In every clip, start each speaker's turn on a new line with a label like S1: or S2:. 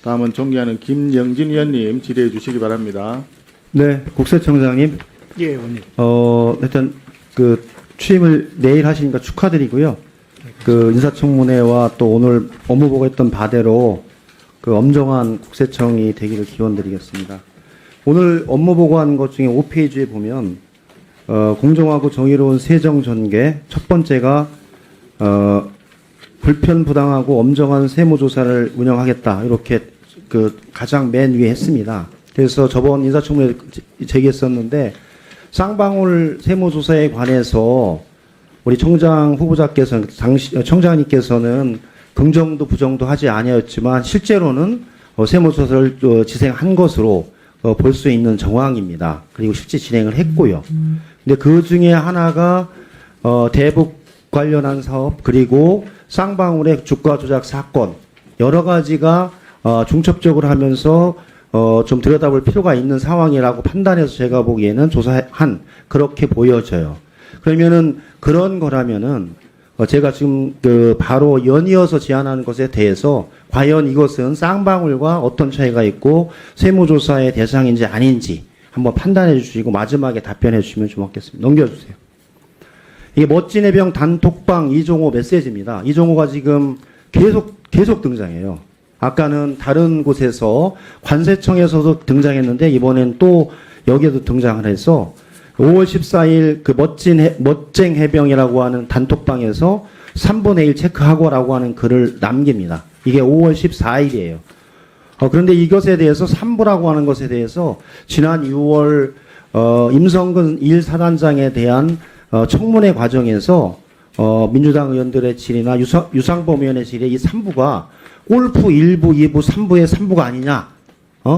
S1: 다음은 존경하는 김영진 의원님 질의해 주시기 바랍니다.
S2: 네, 국세청장님.
S3: 예, 의원님.
S2: 일단 그 취임을 내일 하시니까 축하드리고요. 그 인사청문회와 또 오늘 업무 보고했던 바대로 그 엄정한 국세청이 되기를 기원드리겠습니다. 오늘 업무 보고한 것 중에 5페이지에 보면 공정하고 정의로운 세정 전개 첫 번째가 불편부당하고 엄정한 세무조사를 운영하겠다 이렇게 그 가장 맨 위에 했습니다. 그래서 저번 인사청문회 제기했었는데 쌍방울 세무조사에 관해서 우리 청장 후보자께서 청장님께서는 긍정도 부정도 하지 아니었지만 실제로는 세무조사를 진행한 것으로 볼 수 있는 정황입니다. 그리고 실제 진행을 했고요. 근데 그 중에 하나가 대북 관련한 사업 그리고 쌍방울의 주가 조작 사건 여러 가지가 중첩적으로 하면서 좀 들여다볼 필요가 있는 상황이라고 판단해서 제가 보기에는 조사한 그렇게 보여져요. 그러면은 그런 거라면은 제가 지금 그 바로 연이어서 제안하는 것에 대해서 과연 이것은 쌍방울과 어떤 차이가 있고 세무조사의 대상인지 아닌지 한번 판단해 주시고 마지막에 답변해 주시면 고맙겠습니다. 넘겨주세요. 이게 멋진 해병 단톡방 이종호 메시지입니다. 이종호가 지금 계속 등장해요. 아까는 다른 곳에서 관세청에서도 등장했는데 이번엔 또 여기에도 등장을 해서 5월 14일 그 멋쟁 해병이라고 하는 단톡방에서 3분의 1 체크하고라고 하는 글을 남깁니다. 이게 5월 14일이에요. 그런데 이것에 대해서 3부라고 하는 것에 대해서 지난 6월 임성근 1사단장에 대한 청문회 과정에서 민주당 의원들의 질의나 유상범 의원의 질의 이 3부가 골프 1부, 2부, 3부의 3부가 아니냐,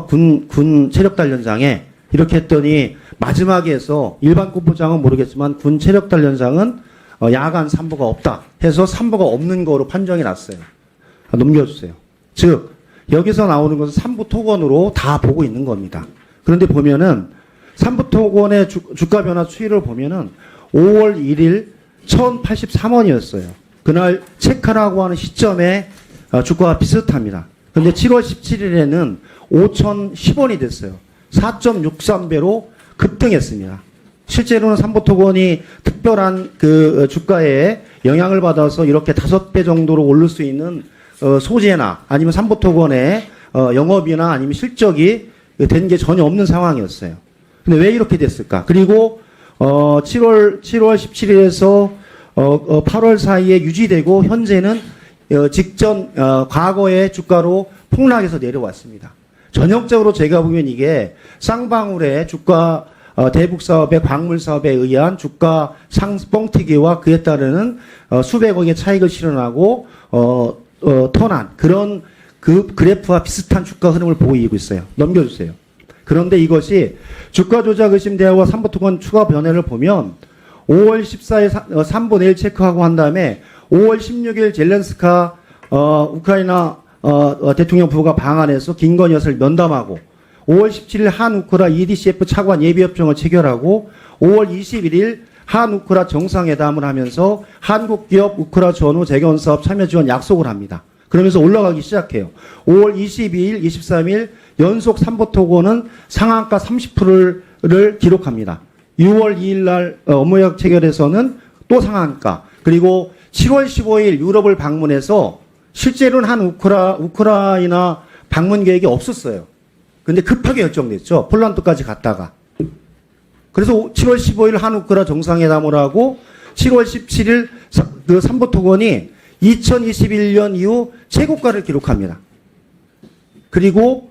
S2: 군 체력단련장에 이렇게 했더니 마지막에 해서 일반 군부장은 모르겠지만 군 체력단련장은 야간 3부가 없다 해서 3부가 없는 거로 판정이 났어요. 넘겨주세요. 즉 여기서 나오는 것은 3부 토건으로 다 보고 있는 겁니다. 그런데 보면은 3부 토건의 주가 변화 추이를 보면은 5월 1일 1083원이었어요. 그날 체크라고 하는 시점에 주가가 비슷합니다. 그런데 7월 17일에는 5010원이 됐어요. 4.63배로 급등했습니다. 실제로는 삼부토건이 특별한 그 주가에 영향을 받아서 이렇게 5배 정도로 오를 수 있는 소재나 아니면 삼부토건의 영업이나 아니면 실적이 된 게 전혀 없는 상황이었어요. 근데 왜 이렇게 됐을까? 그리고 7월 17일에서 8월 사이에 유지되고 현재는 직전 과거의 주가로 폭락해서 내려왔습니다. 전형적으로 제가 보면 이게 쌍방울의 주가 대북 사업의 광물 사업에 의한 주가 뻥튀기와 그에 따르는 수백억의 차익을 실현하고 터난 그런 그 그래프와 비슷한 주가 흐름을 보이고 있어요. 넘겨주세요. 그런데 이것이 주가 조작 의심 대화와 삼부토건 추가 변화를 보면 5월 14일 3분의 1 체크하고 한 다음에 5월 16일 젤렌스카 우크라이나 대통령 부부가 방한해서 김건희 여사를 면담하고 5월 17일 한우크라 EDCF 차관 예비협정을 체결하고 5월 21일 한우크라 정상회담을 하면서 한국 기업 우크라 전후 재건사업 참여 지원 약속을 합니다. 그러면서 올라가기 시작해요. 5월 22일, 23일 연속 3부 토건은 상한가 30%를 기록합니다. 6월 2일 날 업무약 체결에서는 또 상한가. 그리고 7월 15일 유럽을 방문해서 실제로는 한 우크라이나 방문 계획이 없었어요. 근데 급하게 결정됐죠. 폴란드까지 갔다가. 그래서 7월 15일 한 우크라 정상회담을 하고 7월 17일 그 삼부토건이 2021년 이후 최고가를 기록합니다. 그리고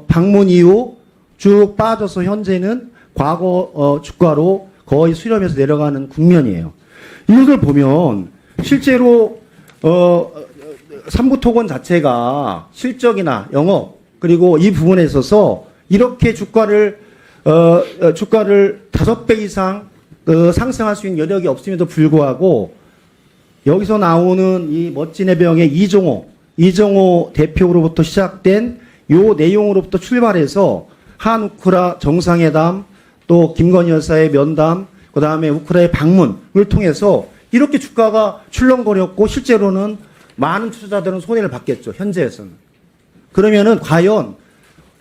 S2: 방문 이후 쭉 빠져서 현재는 과거 주가로 거의 수렴해서 내려가는 국면이에요. 이것을 보면 실제로 삼부토건 자체가 실적이나 영업 그리고 이 부분에 있어서 이렇게 주가를 5배 이상 상승할 수 있는 여력이 없음에도 불구하고 여기서 나오는 이 멋진 해병의 이종호 대표로부터 시작된 요 내용으로부터 출발해서 한우크라 정상회담 또 김건희 여사의 면담 그 다음에 우크라이나 방문을 통해서 이렇게 주가가 출렁거렸고 실제로는 많은 투자자들은 손해를 받겠죠. 현재에서는. 그러면은 과연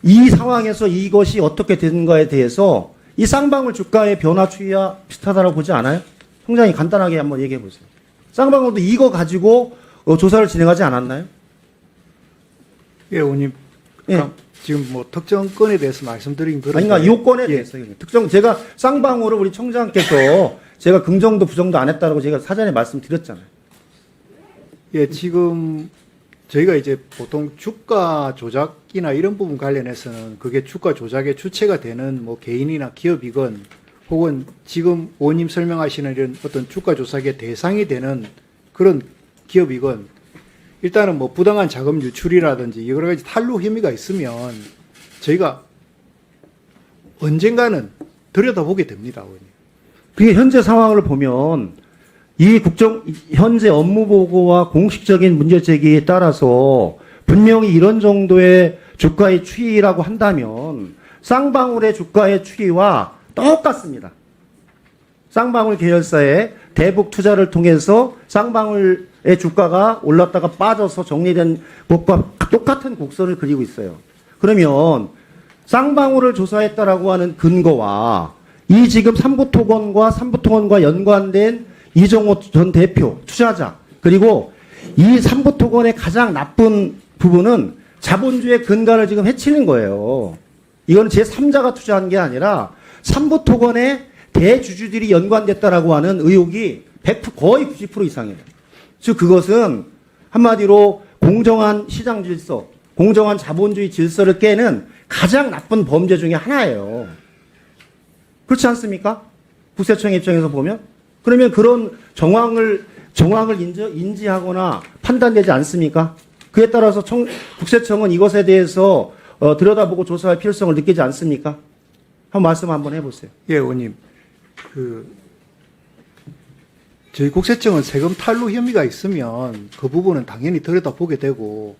S2: 이 상황에서 이것이 어떻게 되는가에 대해서 이 쌍방울 주가의 변화 추이와 비슷하다고 보지 않아요? 총장이 간단하게 한번 얘기해 보세요. 쌍방울도 이거 가지고 조사를 진행하지 않았나요?
S3: 예, 의원님.
S2: 예.
S3: 지금 뭐 특정 건에 대해서 말씀드린 그런.
S2: 아니, 그러니까 요건에 대해서 특정 제가 쌍방울을 우리 청장께서 제가 긍정도 부정도 안 했다고 제가 사전에 말씀드렸잖아요.
S3: 예, 지금 저희가 이제 보통 주가 조작이나 이런 부분 관련해서는 그게 주가 조작의 주체가 되는 뭐 개인이나 기업이건 혹은 지금 의원님 설명하시는 이런 어떤 주가 조작의 대상이 되는 그런 기업이건 일단은 뭐 부당한 자금 유출이라든지 여러 가지 탈루 혐의가 있으면 저희가 언젠가는 들여다보게 됩니다, 의원님.
S2: 그게 현재 상황을 보면 이 현재 업무 보고와 공식적인 문제 제기에 따라서 분명히 이런 정도의 주가의 추이라고 한다면 쌍방울의 주가의 추이와 똑같습니다. 쌍방울 계열사의 대북 투자를 통해서 쌍방울의 주가가 올랐다가 빠져서 정리된 것과 똑같은 곡선을 그리고 있어요. 그러면 쌍방울을 조사했다라고 하는 근거와 이 지금 삼부토건과 연관된 이정호 전 대표, 투자자, 그리고 이 삼부토건의 가장 나쁜 부분은 자본주의 근간을 지금 해치는 거예요. 이건 제3자가 투자한 게 아니라 삼부토건의 대주주들이 연관됐다라고 하는 의혹이 100% 거의 90% 이상이에요. 즉 그것은 한마디로 공정한 시장 질서, 공정한 자본주의 질서를 깨는 가장 나쁜 범죄 중에 하나예요. 그렇지 않습니까? 국세청 입장에서 보면. 그러면 그런 정황을 인지하거나 판단되지 않습니까? 그에 따라서 국세청은 이것에 대해서 들여다보고 조사할 필요성을 느끼지 않습니까? 한번 말씀 한번 해보세요.
S3: 예, 의원님. 저희 국세청은 세금 탈루 혐의가 있으면 그 부분은 당연히 들여다보게 되고,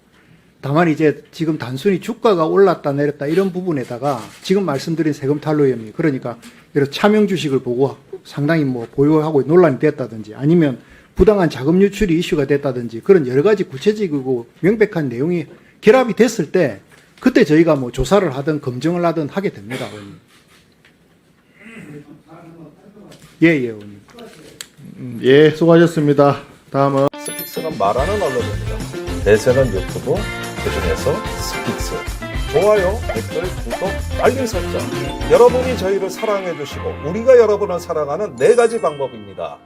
S3: 다만 이제 지금 단순히 주가가 올랐다 내렸다 이런 부분에다가 지금 말씀드린 세금 탈루 혐의, 그러니까 이런 차명 주식을 보고 상당히 뭐 보유하고 논란이 됐다든지 아니면 부당한 자금 유출이 이슈가 됐다든지 그런 여러 가지 구체적이고 명백한 내용이 결합이 됐을 때 그때 저희가 뭐 조사를 하든 검증을 하든 하게 됩니다, 의원님. 예, 의원님.
S1: 예, 수고하셨습니다. 다음은
S4: 스픽스는 말하는 언론입니다. 대세는 유튜브, 그중에서 스픽스. 좋아요, 댓글, 구독, 알림 설정. 여러분이 저희를 사랑해 주시고 우리가 여러분을 사랑하는 4가지 방법입니다.